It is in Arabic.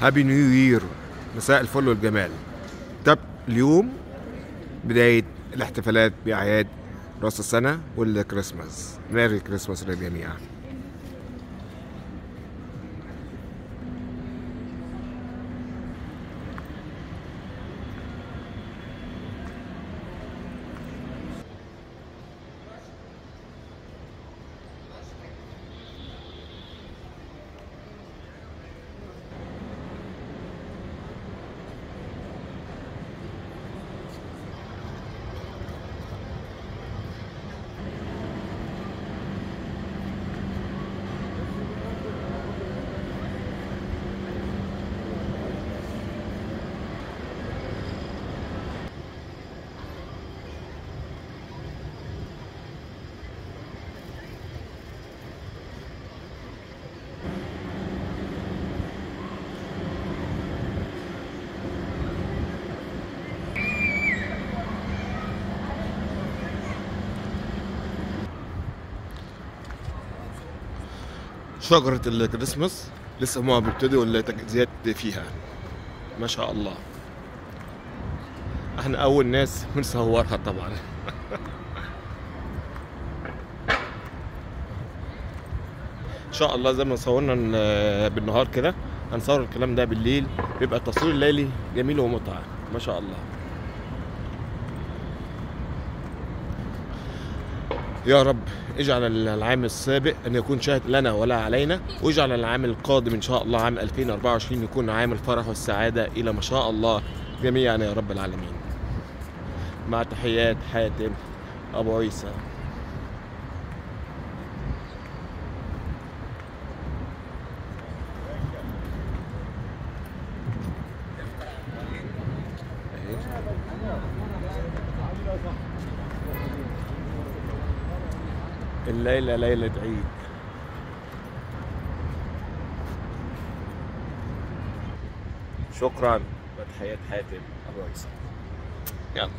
هابي نيو يير، مساء الفل والجمال. ده اليوم بداية الاحتفالات بأعياد رأس السنة والكريسماس. ميري كريسماس للجميع. شجرة الكريسماس لسه هما بيبتدوا التجهيزات فيها، ما شاء الله. احنا أول ناس بنصورها طبعا. إن شاء الله زي ما صورنا بالنهار كده هنصور الكلام ده بالليل، بيبقى التصوير الليلي جميل ومتعة ما شاء الله. يا رب اجعل العام السابق ان يكون شاهد لنا ولا علينا، واجعل العام القادم ان شاء الله عام 2024 يكون عام الفرح والسعادة الى ما شاء الله جميعا يا رب العالمين. مع تحيات حاتم ابو عيسى. الليلة ليلة عيد. شكرا. تحيات حاتم ابو عيسى. يلا.